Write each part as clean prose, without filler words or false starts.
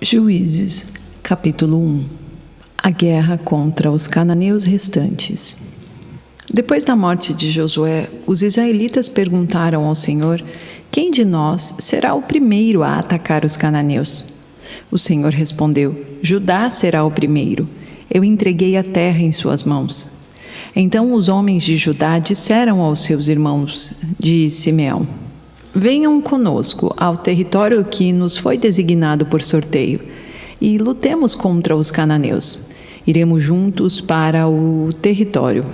Juízes, capítulo 1. A guerra contra os cananeus restantes. Depois da morte de Josué, os israelitas perguntaram ao Senhor: quem de nós será o primeiro a atacar os cananeus? O Senhor respondeu: Judá será o primeiro. Eu entreguei a terra em suas mãos. Então os homens de Judá disseram aos seus irmãos de Simeão: venham conosco ao território que nos foi designado por sorteio e lutemos contra os cananeus. Iremos juntos para o território.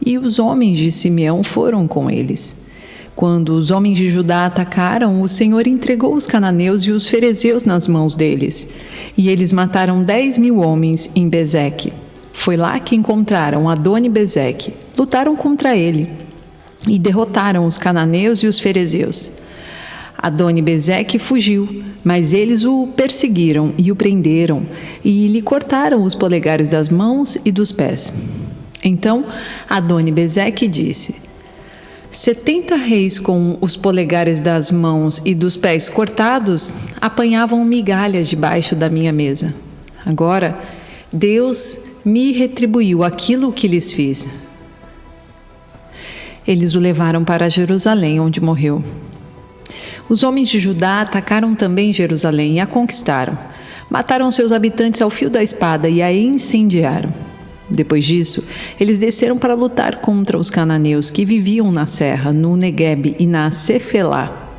E os homens de Simeão foram com eles. Quando os homens de Judá atacaram, o Senhor entregou os cananeus e os ferezeus nas mãos deles. E eles mataram 10.000 homens em Bezeque. Foi lá que encontraram Adoni-Bezeque. Lutaram contra ele e derrotaram os cananeus e os ferezeus. Adoni-Bezeque fugiu, mas eles o perseguiram e o prenderam e lhe cortaram os polegares das mãos e dos pés. Então Adoni-Bezeque disse: 70 reis com os polegares das mãos e dos pés cortados apanhavam migalhas debaixo da minha mesa. Agora Deus me retribuiu aquilo que lhes fiz. Eles o levaram para Jerusalém, onde morreu. Os homens de Judá atacaram também Jerusalém e a conquistaram. Mataram seus habitantes ao fio da espada e a incendiaram. Depois disso, eles desceram para lutar contra os cananeus que viviam na serra, no Neguebe e na Cefelá,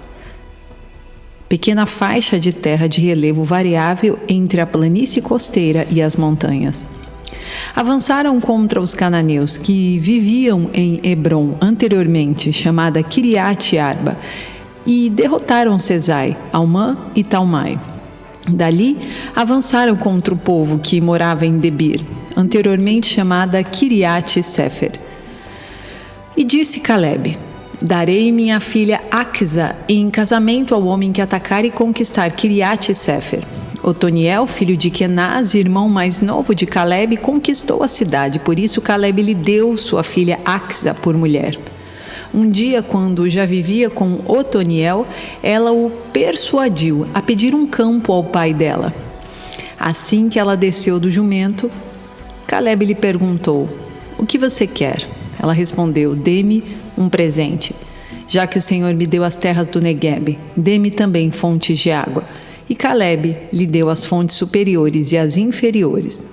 pequena faixa de terra de relevo variável entre a planície costeira e as montanhas. Avançaram contra os cananeus que viviam em Hebrom, anteriormente chamada Quiriate-Arba, e derrotaram Sesai, Almã e Talmai. Dali, avançaram contra o povo que morava em Debir, anteriormente chamada Quiriate-Sefer. E disse Calebe: darei minha filha Axa em casamento ao homem que atacar e conquistar Quiriate-Sefer. Otoniel, filho de Kenaz, irmão mais novo de Calebe, conquistou a cidade, por isso Calebe lhe deu sua filha Axa por mulher. Um dia, quando já vivia com Otoniel, ela o persuadiu a pedir um campo ao pai dela. Assim que ela desceu do jumento, Calebe lhe perguntou: o que você quer? Ela respondeu: dê-me um presente. Já que o Senhor me deu as terras do Neguebe, dê-me também fontes de água. E Calebe lhe deu as fontes superiores e as inferiores.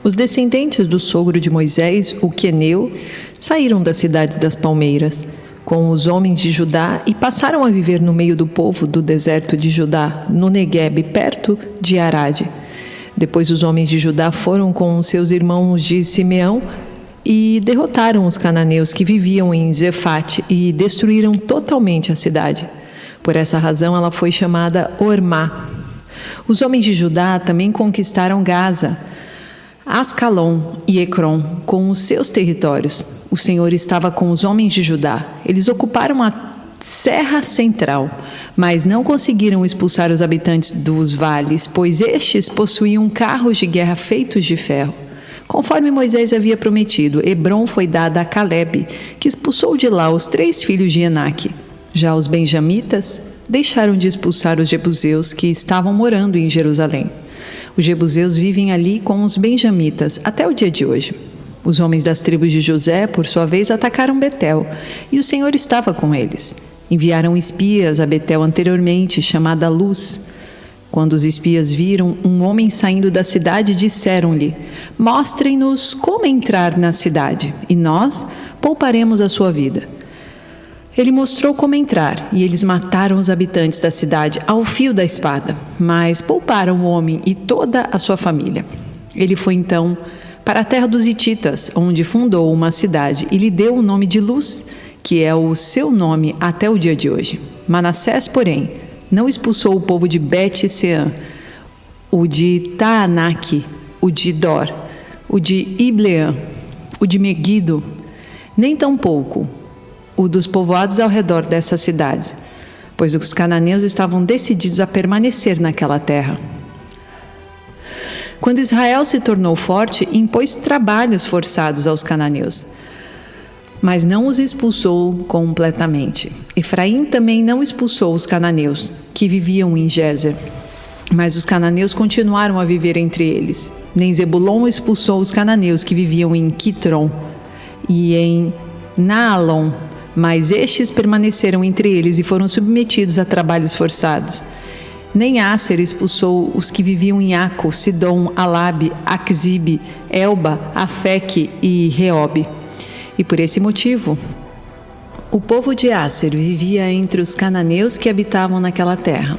Os descendentes do sogro de Moisés, o queneu, saíram da cidade das palmeiras com os homens de Judá e passaram a viver no meio do povo do deserto de Judá, no Neguebe, perto de Arade. Depois os homens de Judá foram com seus irmãos de Simeão e derrotaram os cananeus que viviam em Zefate e destruíram totalmente a cidade. Por essa razão ela foi chamada Ormá. Os homens de Judá também conquistaram Gaza, Ascalon e Ecrom com os seus territórios. O Senhor estava com os homens de Judá. Eles ocuparam a Serra Central, mas não conseguiram expulsar os habitantes dos vales, pois estes possuíam carros de guerra feitos de ferro. Conforme Moisés havia prometido, Hebrom foi dada a Calebe, que expulsou de lá os 3 filhos de Enaque. Já os benjamitas deixaram de expulsar os jebuseus que estavam morando em Jerusalém. Os jebuseus vivem ali com os benjamitas até o dia de hoje. Os homens das tribos de José, por sua vez, atacaram Betel, e o Senhor estava com eles. Enviaram espias a Betel anteriormente, chamada Luz. Quando os espias viram um homem saindo da cidade, disseram-lhe: mostrem-nos como entrar na cidade, e nós pouparemos a sua vida. Ele mostrou como entrar, e eles mataram os habitantes da cidade ao fio da espada, mas pouparam o homem e toda a sua família. Ele foi então para a terra dos Hititas, onde fundou uma cidade e lhe deu o nome de Luz, que é o seu nome até o dia de hoje. Manassés, porém, não expulsou o povo de Bet-Sean, o de Taanaque, o de Dor, o de Ibleã, o de Megido, nem tampouco o dos povoados ao redor dessas cidades, pois os cananeus estavam decididos a permanecer naquela terra. Quando Israel se tornou forte, impôs trabalhos forçados aos cananeus, mas não os expulsou completamente. Efraim também não expulsou os cananeus, que viviam em Gézer. Mas os cananeus continuaram a viver entre eles. Nem Zebulon expulsou os cananeus que viviam em Quitron e em Naalon, mas estes permaneceram entre eles e foram submetidos a trabalhos forçados. Nem Aser expulsou os que viviam em Aco, Sidom, Alabe, Axibe, Elba, Afeque e Reobe. E por esse motivo, o povo de Aser vivia entre os cananeus que habitavam naquela terra.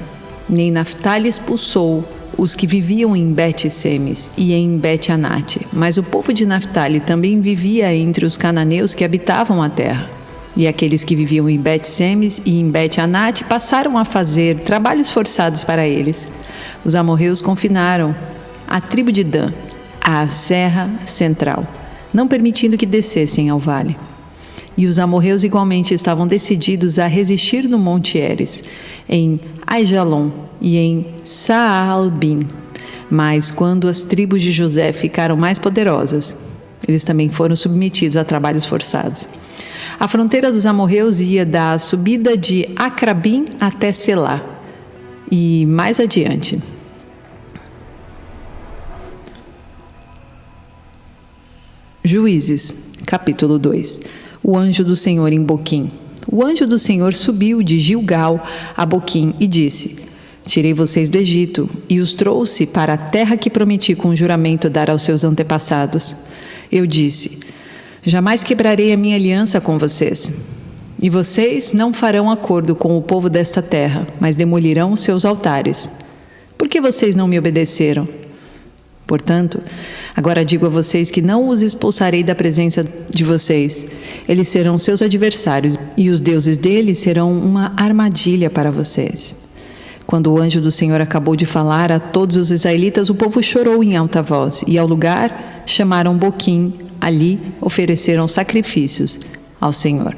Nem Naftali expulsou os que viviam em Bet-Semes e em Bet-Anate, mas o povo de Naftali também vivia entre os cananeus que habitavam a terra. E aqueles que viviam em Bet-Semes e em Bet-Anate passaram a fazer trabalhos forçados para eles. Os amorreus confinaram a tribo de Dan à serra central, não permitindo que descessem ao vale. E os amorreus igualmente estavam decididos a resistir no Monte Heres, em Aijalon e em Saalbim. Mas quando as tribos de José ficaram mais poderosas, eles também foram submetidos a trabalhos forçados. A fronteira dos amorreus ia da subida de Acrabim até Selá, e mais adiante. Juízes, capítulo 2. O anjo do Senhor em Boquim. O anjo do Senhor subiu de Gilgal a Boquim e disse: Tirei vocês do Egito e os trouxe para a terra que prometi com juramento dar aos seus antepassados. Eu disse: Jamais quebrarei a minha aliança com vocês. E vocês não farão acordo com o povo desta terra, mas demolirão os seus altares. Por que vocês não me obedeceram? Portanto, agora digo a vocês que não os expulsarei da presença de vocês. Eles serão seus adversários, e os deuses deles serão uma armadilha para vocês. Quando o anjo do Senhor acabou de falar a todos os israelitas, o povo chorou em alta voz, e ao lugar chamaram Boquim. Ali ofereceram sacrifícios ao Senhor.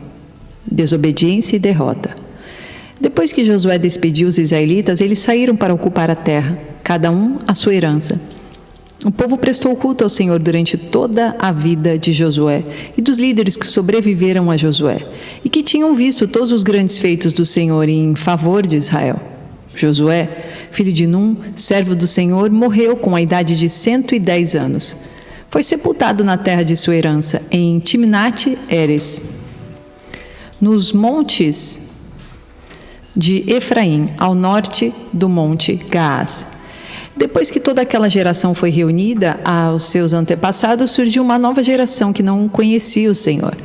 Desobediência e derrota. Depois que Josué despediu os israelitas, eles saíram para ocupar a terra, cada um a sua herança. O povo prestou culto ao Senhor durante toda a vida de Josué e dos líderes que sobreviveram a Josué e que tinham visto todos os grandes feitos do Senhor em favor de Israel. Josué, filho de Num, servo do Senhor, morreu com a idade de 110 anos. Foi sepultado na terra de sua herança, em Timnate-Heres, nos montes de Efraim, ao norte do monte Gaás. Depois que toda aquela geração foi reunida aos seus antepassados, surgiu uma nova geração que não conhecia o Senhor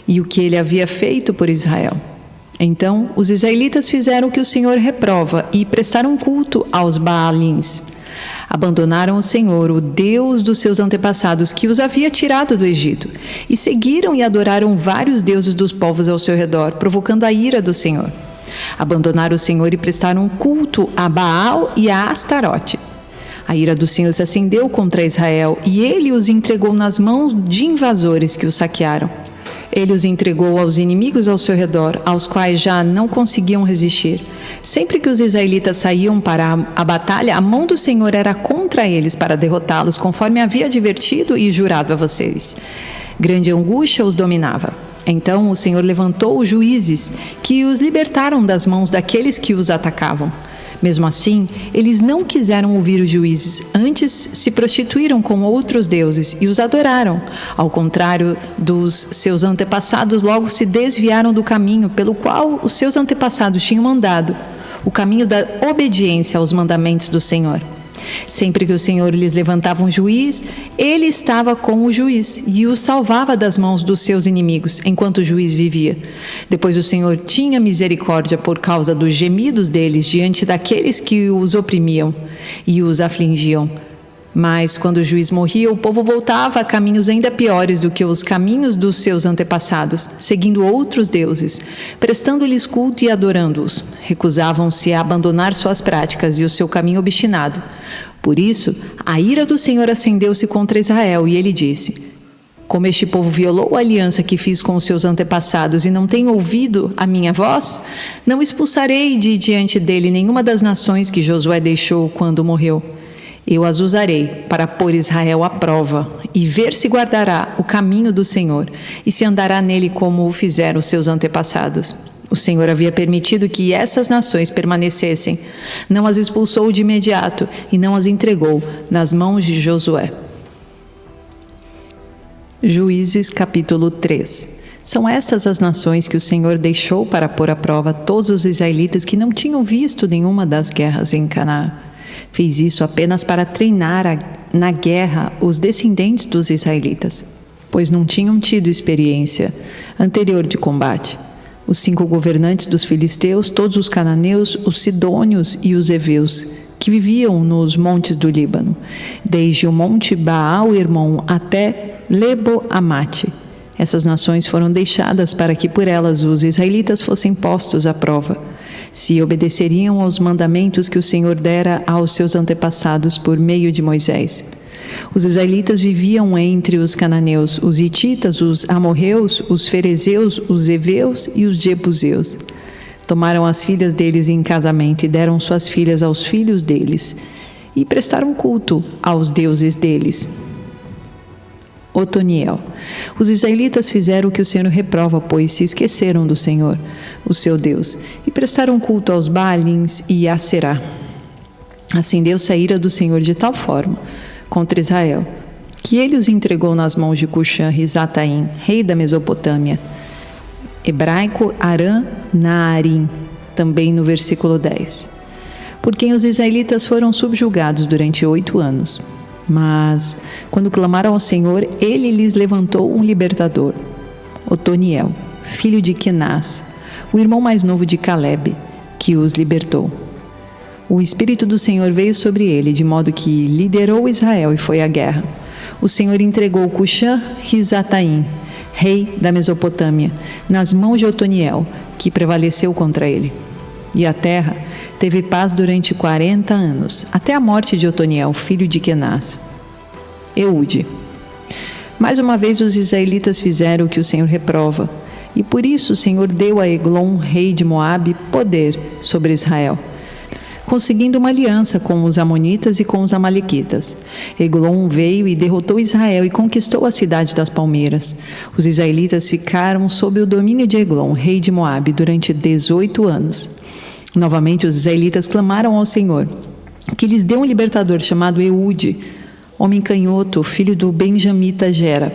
e o que ele havia feito por Israel. Então, os israelitas fizeram o que o Senhor reprova e prestaram culto aos Baalins. Abandonaram o Senhor, o Deus dos seus antepassados, que os havia tirado do Egito, e seguiram e adoraram vários deuses dos povos ao seu redor, provocando a ira do Senhor. Abandonaram o Senhor e prestaram culto a Baal e a Astarote. A ira do Senhor se acendeu contra Israel e ele os entregou nas mãos de invasores que os saquearam. Ele os entregou aos inimigos ao seu redor, aos quais já não conseguiam resistir. Sempre que os israelitas saíam para a batalha, a mão do Senhor era contra eles para derrotá-los, conforme havia advertido e jurado a vocês. Grande angústia os dominava. Então o Senhor levantou os juízes, que os libertaram das mãos daqueles que os atacavam. Mesmo assim, eles não quiseram ouvir os juízes, antes se prostituíram com outros deuses e os adoraram. Ao contrário dos seus antepassados, logo se desviaram do caminho pelo qual os seus antepassados tinham andado, o caminho da obediência aos mandamentos do Senhor. Sempre que o Senhor lhes levantava um juiz, ele estava com o juiz e o salvava das mãos dos seus inimigos, enquanto o juiz vivia. Depois o Senhor tinha misericórdia por causa dos gemidos deles diante daqueles que os oprimiam e os afligiam. Mas quando o juiz morria, o povo voltava a caminhos ainda piores do que os caminhos dos seus antepassados, seguindo outros deuses, prestando-lhes culto e adorando-os. Recusavam-se a abandonar suas práticas e o seu caminho obstinado. Por isso, a ira do Senhor acendeu-se contra Israel e ele disse: Como este povo violou a aliança que fiz com os seus antepassados e não tem ouvido a minha voz, não expulsarei de diante dele nenhuma das nações que Josué deixou quando morreu. Eu as usarei para pôr Israel à prova e ver se guardará o caminho do Senhor e se andará nele como o fizeram os seus antepassados. O Senhor havia permitido que essas nações permanecessem, não as expulsou de imediato e não as entregou nas mãos de Josué. Juízes capítulo 3. São estas as nações que o Senhor deixou para pôr à prova todos os israelitas que não tinham visto nenhuma das guerras em Canaã. Fez isso apenas para treinar na guerra os descendentes dos israelitas, pois não tinham tido experiência anterior de combate. Os 5 governantes dos filisteus, todos os cananeus, os sidônios e os heveus, que viviam nos montes do Líbano, desde o monte Baal-Hermon até Lebo-Amate. Essas nações foram deixadas para que por elas os israelitas fossem postos à prova, se obedeceriam aos mandamentos que o Senhor dera aos seus antepassados por meio de Moisés. Os israelitas viviam entre os cananeus, os hititas, os amorreus, os ferezeus, os heveus e os jebuseus. Tomaram as filhas deles em casamento e deram suas filhas aos filhos deles, e prestaram culto aos deuses deles. Otoniel. Os israelitas fizeram o que o Senhor reprova, pois se esqueceram do Senhor, o seu Deus, e prestaram culto aos Baalins e a Aserá. Acendeu-se a ira do Senhor de tal forma contra Israel, que ele os entregou nas mãos de Cuxã-Risataim, rei da Mesopotâmia, hebraico Arã-Naarim, também no versículo 10, por quem os israelitas foram subjugados durante 8 anos. Mas, quando clamaram ao Senhor, ele lhes levantou um libertador, Otoniel, filho de Kenaz, o irmão mais novo de Calebe, que os libertou. O Espírito do Senhor veio sobre ele, de modo que liderou Israel e foi à guerra. O Senhor entregou Cuxã-Risataim, rei da Mesopotâmia, nas mãos de Otoniel, que prevaleceu contra ele. E a terra teve paz durante 40 anos, até a morte de Otoniel, filho de Kenaz. Eude. Mais uma vez os israelitas fizeram o que o Senhor reprova, e por isso o Senhor deu a Eglon, rei de Moabe, poder sobre Israel, conseguindo uma aliança com os amonitas e com os amalequitas. Eglon veio e derrotou Israel e conquistou a cidade das palmeiras. Os israelitas ficaram sob o domínio de Eglon, rei de Moabe, durante 18 anos. Novamente os israelitas clamaram ao Senhor, que lhes deu um libertador chamado Eude, homem canhoto, filho do benjamita Gera.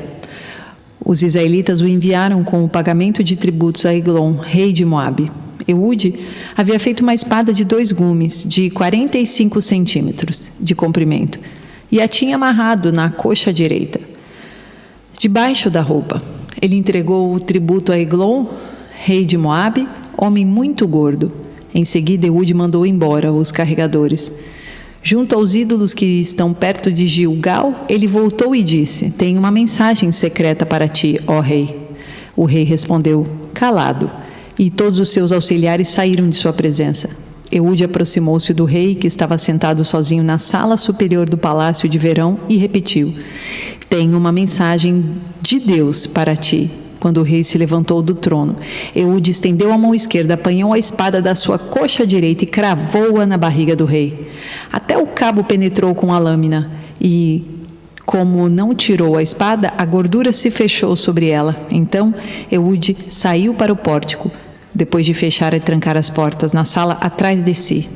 Os israelitas o enviaram com o pagamento de tributos a Eglon, rei de Moabe. Eude havia feito uma espada de 2 gumes, de 45 centímetros de comprimento, e a tinha amarrado na coxa direita, debaixo da roupa. Ele entregou o tributo a Eglon, rei de Moabe, homem muito gordo. Em seguida, Eude mandou embora os carregadores. Junto aos ídolos que estão perto de Gilgal, ele voltou e disse: "Tenho uma mensagem secreta para ti, ó rei." O rei respondeu: "Calado." E todos os seus auxiliares saíram de sua presença. Eude aproximou-se do rei, que estava sentado sozinho na sala superior do palácio de verão, e repetiu: "Tenho uma mensagem de Deus para ti." Quando o rei se levantou do trono, Eude estendeu a mão esquerda, apanhou a espada da sua coxa direita e cravou-a na barriga do rei. Até o cabo penetrou com a lâmina e, como não tirou a espada, a gordura se fechou sobre ela. Então Eude saiu para o pórtico, depois de fechar e trancar as portas na sala atrás de si.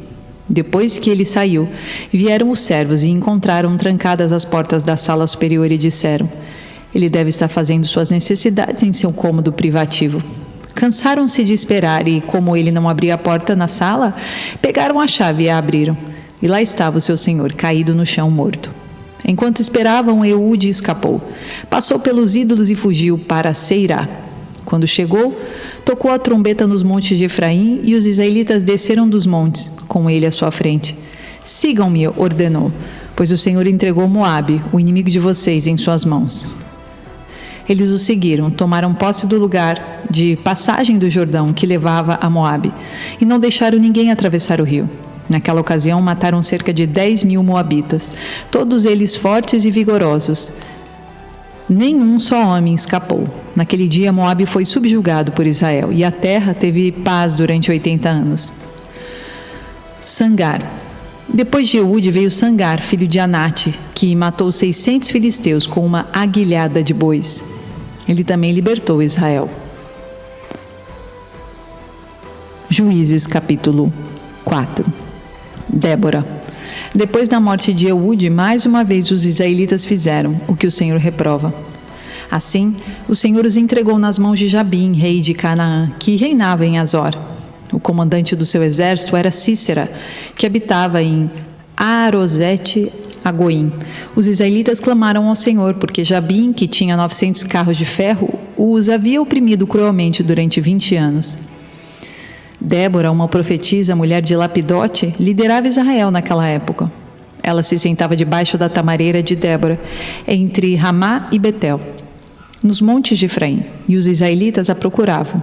Depois que ele saiu, vieram os servos e encontraram trancadas as portas da sala superior e disseram: "Ele deve estar fazendo suas necessidades em seu cômodo privativo." Cansaram-se de esperar e, como ele não abria a porta na sala, pegaram a chave e a abriram. E lá estava o seu senhor, caído no chão, morto. Enquanto esperavam, Eude escapou. Passou pelos ídolos e fugiu para Seirá. Quando chegou, tocou a trombeta nos montes de Efraim e os israelitas desceram dos montes, com ele à sua frente. "Sigam-me", ordenou, "pois o Senhor entregou Moabe, o inimigo de vocês, em suas mãos." Eles o seguiram, tomaram posse do lugar de passagem do Jordão que levava a Moabe e não deixaram ninguém atravessar o rio. Naquela ocasião, mataram cerca de 10.000 moabitas, todos eles fortes e vigorosos. Nenhum só homem escapou. Naquele dia, Moabe foi subjugado por Israel e a terra teve paz durante 80 anos. Sangar. Depois de Eude veio Sangar, filho de Anate, que matou 600 filisteus com uma aguilhada de bois. Ele também libertou Israel. Juízes capítulo 4. Débora. Depois da morte de Eude, mais uma vez os israelitas fizeram o que o Senhor reprova. Assim, o Senhor os entregou nas mãos de Jabim, rei de Canaã, que reinava em Azor. O comandante do seu exército era Sísera, que habitava em Arosete-Agoim. Os israelitas clamaram ao Senhor, porque Jabim, que tinha 900 carros de ferro, os havia oprimido cruelmente durante 20 anos. Débora, uma profetisa, mulher de Lapidote, liderava Israel naquela época. Ela se sentava debaixo da tamareira de Débora, entre Ramá e Betel, nos montes de Efraim, e os israelitas a procuravam,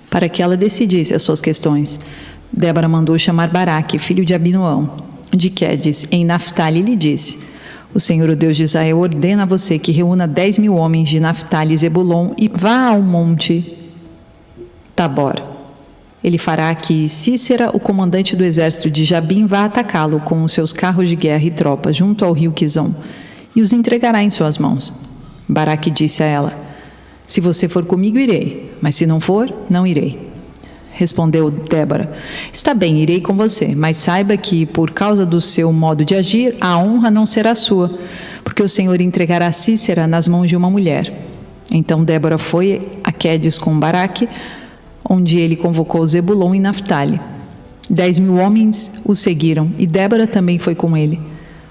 para que ela decidisse as suas questões. Débora mandou chamar Baraque, filho de Abinoão, de Quedes, em Naftali, e lhe disse: O Senhor, o Deus de Israel, ordena a você que reúna 10.000 homens de Naftali e Zebulon e vá ao monte Tabor. Ele fará que Sísera, o comandante do exército de Jabim, vá atacá-lo com os seus carros de guerra e tropas junto ao rio Quizon, e os entregará em suas mãos. Baraque disse a ela: Se você for comigo, irei, mas se não for, não irei. Respondeu Débora: Está bem, irei com você, mas saiba que, por causa do seu modo de agir, a honra não será sua, porque o Senhor entregará Sísera nas mãos de uma mulher. Então Débora foi a Quedes com Baraque, onde ele convocou Zebulon e Naftali. 10.000 homens o seguiram, e Débora também foi com ele.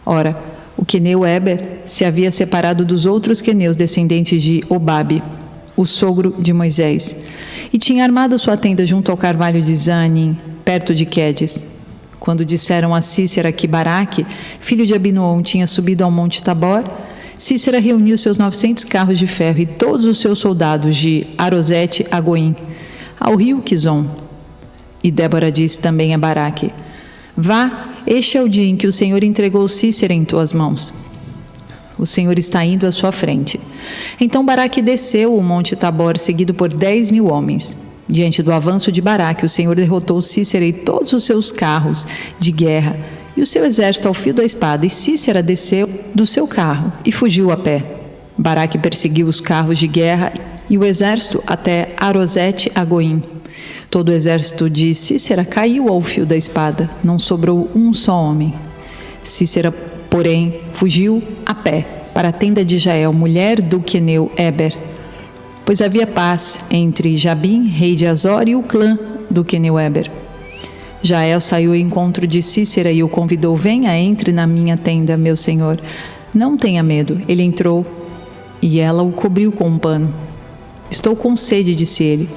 Ora, o queneu Éber se havia separado dos outros queneus descendentes de Obabe, o sogro de Moisés, e tinha armado sua tenda junto ao carvalho de Zanim, perto de Quedes. Quando disseram a Sísera que Baraque, filho de Abinoam, tinha subido ao monte Tabor, Sísera reuniu seus 900 carros de ferro e todos os seus soldados de Arosete-Agoim, ao rio Quizon. E Débora disse também a Baraque: Vá, este é o dia em que o Senhor entregou Sísera em tuas mãos. O Senhor está indo à sua frente. Então Baraque desceu o monte Tabor, seguido por 10.000 homens. Diante do avanço de Baraque, o Senhor derrotou Sísera e todos os seus carros de guerra e o seu exército ao fio da espada, e Sísera desceu do seu carro e fugiu a pé. Baraque perseguiu os carros de guerra e o exército até Arosete-Agoim. Todo o exército de Sísera caiu ao fio da espada, não sobrou um só homem. Sísera, porém, fugiu a pé para a tenda de Jael, mulher do queneu Éber, pois havia paz entre Jabim, rei de Azor, e o clã do queneu Éber. Jael saiu ao encontro de Sísera e o convidou: Venha, entre na minha tenda, meu senhor. Não tenha medo. Ele entrou e ela o cobriu com um pano. Estou com sede, disse ele.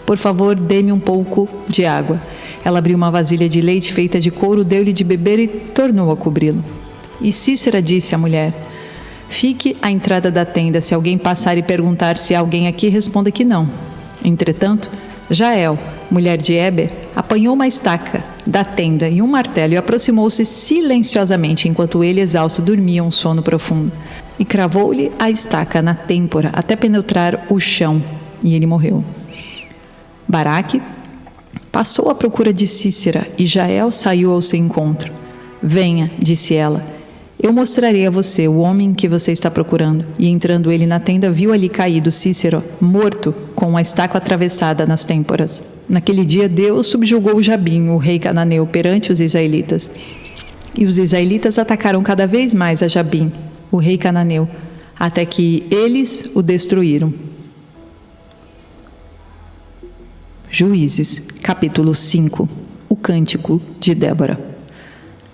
Por favor, dê-me um pouco de água. Ela abriu uma vasilha de leite feita de couro, deu-lhe de beber e tornou a cobri-lo. E Sísera disse à mulher: Fique à entrada da tenda. Se alguém passar e perguntar se há alguém aqui, responda que não. Entretanto, Jael, mulher de Éber, apanhou uma estaca da tenda e um martelo e aproximou-se silenciosamente enquanto ele, exausto, dormia um sono profundo. E cravou-lhe a estaca na têmpora até penetrar o chão, e ele morreu. Baraque passou à procura de Sísera e Jael saiu ao seu encontro. Venha, disse ela, eu mostrarei a você o homem que você está procurando. E entrando ele na tenda, viu ali caído Sísera, morto, com a estaca atravessada nas têmporas. Naquele dia Deus subjugou Jabim, o rei cananeu, perante os israelitas. E os israelitas atacaram cada vez mais a Jabim, o rei cananeu, até que eles o destruíram. Juízes, capítulo 5. O cântico de Débora.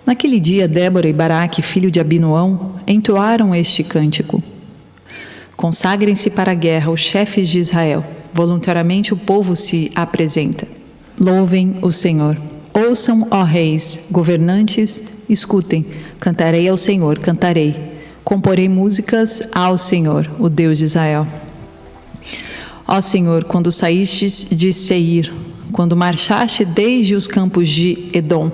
Naquele dia, Débora e Baraque, filho de Abinoão, entoaram este cântico. Consagrem-se para a guerra os chefes de Israel. Voluntariamente o povo se apresenta. Louvem o Senhor. Ouçam, ó reis, governantes, escutem. Cantarei ao Senhor, cantarei. Comporei músicas ao Senhor, o Deus de Israel. Ó Senhor, quando saístes de Seir, quando marchaste desde os campos de Edom,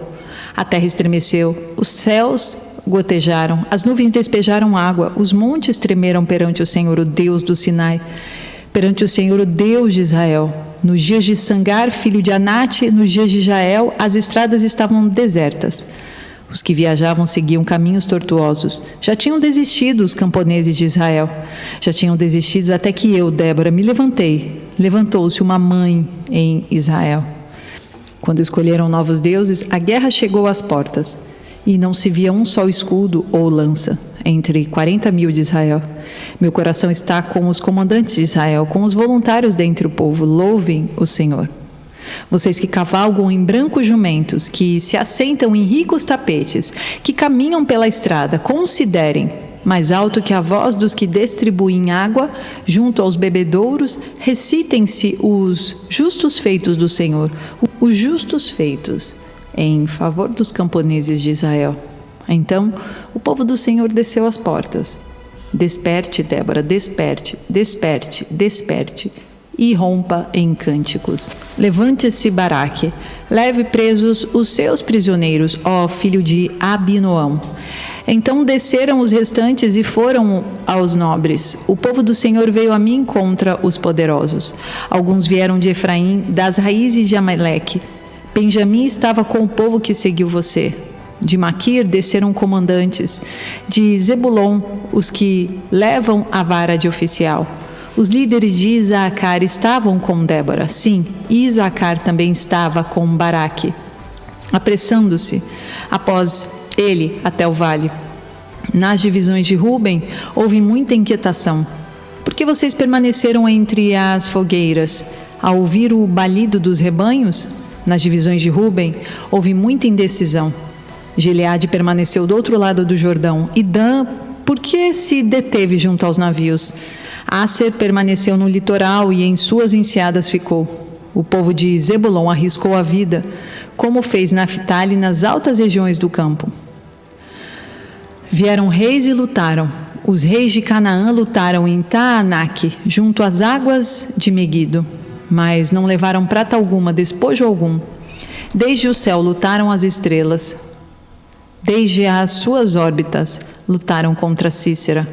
a terra estremeceu, os céus gotejaram, as nuvens despejaram água, os montes tremeram perante o Senhor, o Deus do Sinai, perante o Senhor, o Deus de Israel. Nos dias de Sangar, filho de Anate, nos dias de Jael, as estradas estavam desertas. Os que viajavam seguiam caminhos tortuosos. Já tinham desistido os camponeses de Israel. Já tinham desistido até que eu, Débora, me levantei. Levantou-se uma mãe em Israel. Quando escolheram novos deuses, a guerra chegou às portas, e não se via um só escudo ou lança entre 40.000 de Israel. Meu coração está com os comandantes de Israel, com os voluntários dentre o povo. Louvem o Senhor. Vocês que cavalgam em brancos jumentos, que se assentam em ricos tapetes, que caminham pela estrada, considerem: mais alto que a voz dos que distribuem água, junto aos bebedouros, recitem-se os justos feitos do Senhor, os justos feitos em favor dos camponeses de Israel. Então, o povo do Senhor desceu às portas. Desperte, Débora, desperte, desperte, desperte, e rompa em cânticos. Levante-se, Baraque, leve presos os seus prisioneiros, ó filho de Abinoão. Então desceram os restantes e foram aos nobres. O povo do Senhor veio a mim contra os poderosos. Alguns vieram de Efraim, das raízes de Amaleque. Benjamim estava com o povo que seguiu você. De Maquir desceram comandantes. De Zebulon, os que levam a vara de oficial. Os líderes de Isacar estavam com Débora. Sim, Isacar também estava com Baraque, apressando-se após ele até o vale. Nas divisões de Ruben houve muita inquietação. Por que vocês permaneceram entre as fogueiras, a ouvir o balido dos rebanhos? Nas divisões de Ruben houve muita indecisão. Gileade permaneceu do outro lado do Jordão. E Dan, por que se deteve junto aos navios? Aser permaneceu no litoral e em suas enseadas ficou. O povo de Zebulon arriscou a vida, como fez Naftali nas altas regiões do campo. Vieram reis e lutaram. Os reis de Canaã lutaram em Taanaque, junto às águas de Meguido, mas não levaram prata alguma, despojo algum. Desde o céu lutaram as estrelas, desde as suas órbitas lutaram contra Cícera.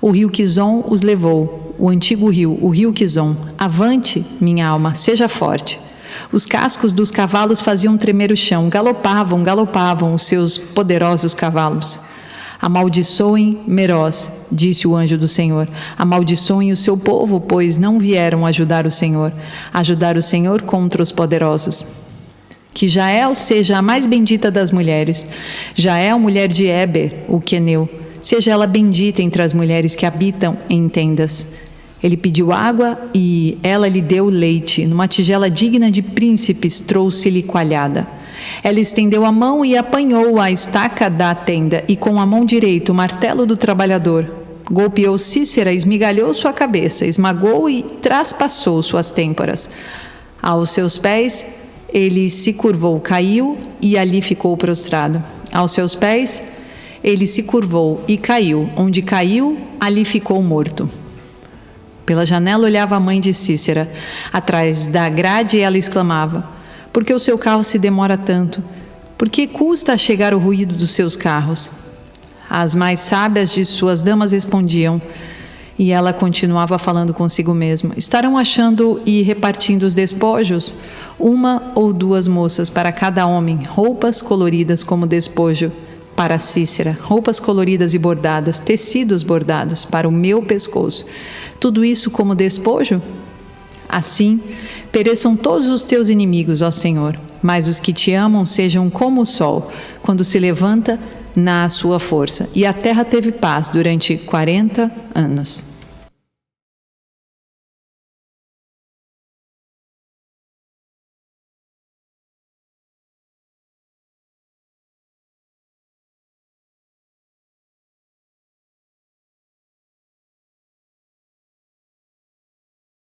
O rio Quizon os levou, o antigo rio, o rio Quizon. Avante, minha alma, seja forte. Os cascos dos cavalos faziam tremer o chão, galopavam, galopavam os seus poderosos cavalos. Amaldiçoem Meroz, disse o anjo do Senhor. Amaldiçoem o seu povo, pois não vieram ajudar o Senhor contra os poderosos. Que Jael seja a mais bendita das mulheres. Jael, mulher de Eber, o queneu. Seja ela bendita entre as mulheres que habitam em tendas. Ele pediu água e ela lhe deu leite. Numa tigela digna de príncipes trouxe-lhe coalhada. Ela estendeu a mão e apanhou a estaca da tenda, e com a mão direita o martelo do trabalhador. Golpeou Cícera, esmigalhou sua cabeça, esmagou e traspassou suas têmporas. Aos seus pés ele se curvou, caiu e ali ficou prostrado. Aos seus pés ele se curvou e caiu. Onde caiu, ali ficou morto. Pela janela olhava a mãe de Cícera. Atrás da grade ela exclamava: por que o seu carro se demora tanto? Por que custa a chegar o ruído dos seus carros? As mais sábias de suas damas respondiam, e ela continuava falando consigo mesma: estarão achando e repartindo os despojos? Uma ou duas moças para cada homem, roupas coloridas como despojo para Cícera, roupas coloridas e bordadas, tecidos bordados para o meu pescoço. Tudo isso como despojo? Assim, pereçam todos os teus inimigos, ó Senhor, mas os que te amam sejam como o sol, quando se levanta na sua força. E a terra teve paz durante 40 anos.